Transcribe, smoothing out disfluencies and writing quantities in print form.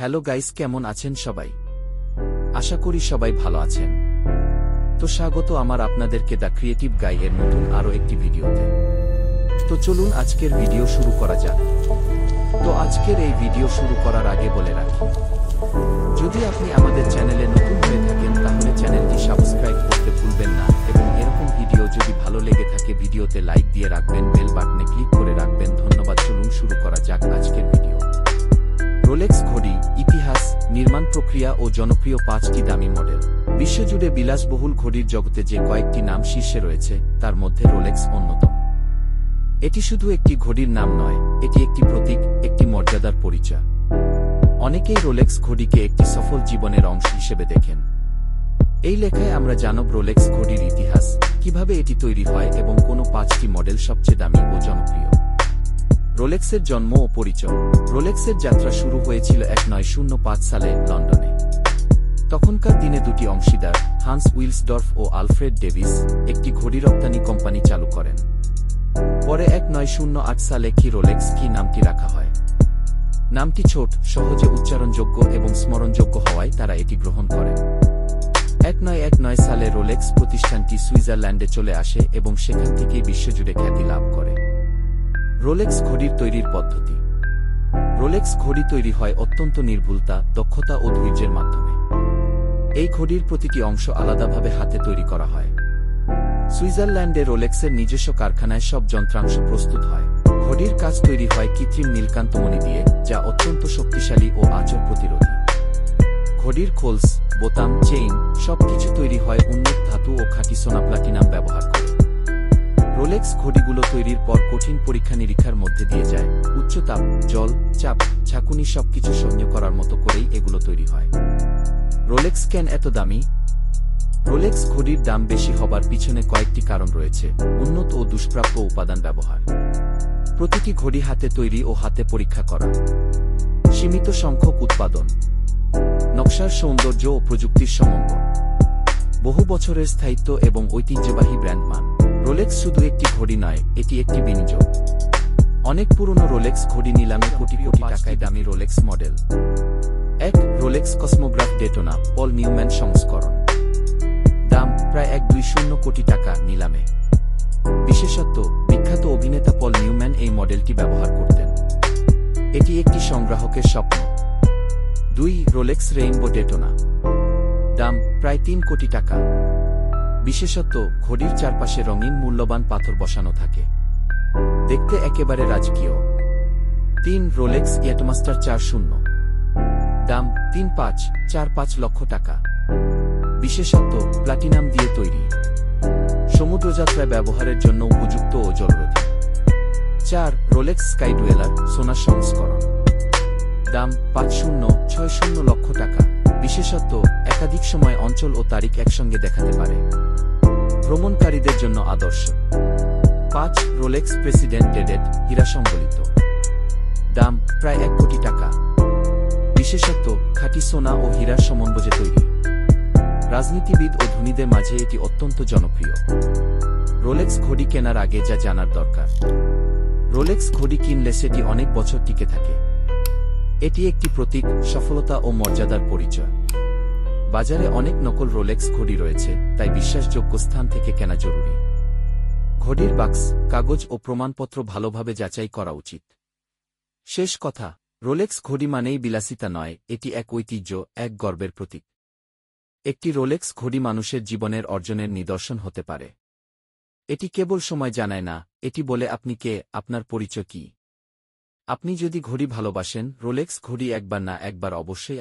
Hello guys, কেমন আছেন সবাই? আশা করি সবাই ভালো আছেন। তো স্বাগত আমার আপনাদেরকে দ্য ক্রিয়েটিভ গাই এর নতুন আরও একটি ভিডিওতে। তো চলুন আজকের ভিডিও শুরু করা যাক। তো আজকের এই ভিডিও শুরু করার আগে বলে রাখি, যদি আপনি আমাদের চ্যানেলে নতুন হয়ে থাকেন তাহলে চ্যানেলটি সাবস্ক্রাইব করতে ভুলবেন না, এবং এরকম ভিডিও যদি ভালো লেগে থাকে ভিডিওতে লাইক দিয়ে রাখবেন, বেল বাটনে ক্লিক করে রাখবেন। ধন্যবাদ। চলুন শুরু করা যাক আজকের ভিডিও। রোলেক্স ঘড়ি, ইতিহাস, নির্মাণ প্রক্রিয়া ও জনপ্রিয় 5টি দামি মডেল। বিশ্বজুড়ে বিলাসবহুল ঘড়ির জগতে যে কয়েকটি নাম শীর্ষে রয়েছে তার মধ্যে রোলেক্স অন্যতম। এটি শুধু একটি ঘড়ির নাম নয়, এটি একটি প্রতীক, একটি মর্যাদার পরিচয়। অনেকেই রোলেক্স ঘড়িকে একটি সফল জীবনের অংশ হিসেবে দেখেন। এই লেখায় আমরা জানব রোলেক্স ঘড়ির ইতিহাস, কিভাবে এটি তৈরি হয় এবং কোন 5টি মডেল সবচেয়ে দামি ও জনপ্রিয়। রোলেক্সের জন্ম ও পরিচয়। রোলেক্সের যাত্রা শুরু হয়েছিল 1905 সালে লন্ডনে। তখনকার দিনে দুটি অংশীদার, হান্স উইলসডর্ফ ও আলফ্রেড ডেভিস, একটি ঘড়ি রপ্তানি কোম্পানি চালু করেন। পরে 1908 সালে রোলেক্স নামটি রাখা হয়। নামটি ছোট, সহজে উচ্চারণযোগ্য এবং স্মরণযোগ্য হওয়ায় তারা এটি গ্রহণ করেন। 1919 সালে রোলেক্স প্রতিষ্ঠানটি সুইজারল্যান্ডে চলে আসে এবং সেখান থেকেই বিশ্বজুড়ে খ্যাতি লাভ করে। রোলেক্স ঘড়ির তৈরির পদ্ধতি। রোলেক্স ঘড়ি তৈরি হয় অত্যন্ত নির্ভুলতা, দক্ষতা ও ধৈর্যের মাধ্যমে। এই ঘড়ির প্রতিটি অংশ আলাদাভাবে হাতে তৈরি করা হয়। সুইজারল্যান্ডে রোলেক্সের নিজস্ব কারখানায় সব যন্ত্রাংশ প্রস্তুত হয়। ঘড়ির কাজ তৈরি হয় কৃত্রিম নীলকান্তমণি দিয়ে, যা অত্যন্ত শক্তিশালী ও আঁচড় প্রতিরোধী। ঘড়ির খোলস, বোতাম, চেইন সবকিছু তৈরি হয় উন্নত ধাতু ও খাঁটি সোনা প্লাটিনাম ব্যবহার করে। রোলেক্স ঘড়িগুলো তৈরির পর কঠিন পরীক্ষা নিরীক্ষার মধ্যে দিয়ে যায়। উচ্চ তাপ, জল, চাপ, ঝাঁকুনি সবকিছু সহ্য করার মতো করেই এগুলো তৈরি হয়। রোলেক্স কেন এত দামি? রোলেক্স ঘড়ির দাম বেশি হবার পিছনে কয়েকটি কারণ রয়েছে। উন্নত ও দুষ্প্রাপ্য উপাদান ব্যবহার, প্রতিটি ঘড়ি হাতে তৈরি ও হাতে পরীক্ষা করা, সীমিত সংখ্যক উৎপাদন, নকশার সৌন্দর্য ও প্রযুক্তির সমন্বয়, বহু বছরের স্থায়িত্ব এবং ঐতিহ্যবাহী ব্র্যান্ড মান। রোলেক্স শুধু একটি ঘড়ি নয়, এটি একটি বিনিয়োগ। অনেক পুরনো রোলেক্স ঘড়ি নিলামে কোটি কোটি টাকায় দামি Rolex model. 1. Rolex Cosmograph Daytona, Paul Newman সংস্করণ। দাম প্রায় 120 কোটি টাকা নিলামে। বিশেষত্ব, বিখ্যাত অভিনেতা পল নিউম্যান এই মডেলটি ব্যবহার করতেন। এটি একটি সংগ্রাহকের স্বপ্ন। 2. Rolex rainbow Daytona. দাম প্রায় 3 কোটি টাকা। বিশেষত্ব, ঘড়ির চারপাশে রঙিন মূল্যবান পাথর বসানো থাকে, দেখতে একেবারে রাজকীয়। 3. রোলেক্স ইয়াটমাস্টার 40। দাম 3.545 লক্ষ টাকা। বিশেষত্ব, প্লাটিনাম দিয়ে তৈরি, সমুদ্রযাত্রায় ব্যবহারের জন্য উপযুক্ত ও জলরোধী। 4. রোলেক্স স্কাই ডুয়েলার, সোনার সংস্করণ। দাম 5060 লক্ষ টাকা। বিশেষত্ব, একাধিক সময় অঞ্চল ও তারিখ একসঙ্গে দেখাতে পারে, ভ্রমণকারীদের জন্য আদর্শ। 5. রোলেক্স প্রেসিডেন্ট ডেডেড, হীরা সংবলিত। দাম প্রায় 1 কোটি টাকা। বিশেষত্ব, খাঁটি সোনা ও হীরার সমন্বয়ে তৈরি, রাজনীতিবিদ ও ধনীদের মাঝে এটি অত্যন্ত জনপ্রিয়। রোলেক্স ঘড়ি কেনার আগে যা জানার দরকার। রোলেক্স ঘড়ি কিনলে সেটি অনেক বছর টিকে থাকে। এটি একটি প্রতীক, সফলতা ও মর্যাদার পরিচয়। বাজারে অনেক নকল রোলেক্স ঘড়ি রয়েছে, তাই বিশ্বাসযোগ্য স্থান থেকে কেনা জরুরি। ঘড়ির বাক্স, কাগজ ও প্রমাণপত্র ভালোভাবে যাচাই করা উচিত। শেষ কথা, রোলেক্স ঘড়ি মানেই বিলাসিতা নয়, এটি এক ঐতিহ্য, এক গর্বের প্রতীক। একটি রোলেক্স ঘড়ি মানুষের জীবনের অর্জনের নিদর্শন হতে পারে। এটি কেবল সময় জানায় না, এটি বলে আপনি কে, আপনার পরিচয় কি। আপনি যদি ঘড়ি ভালোবাসেন, রোলেক্স ঘড়ি একবার না একবার অবশ্যই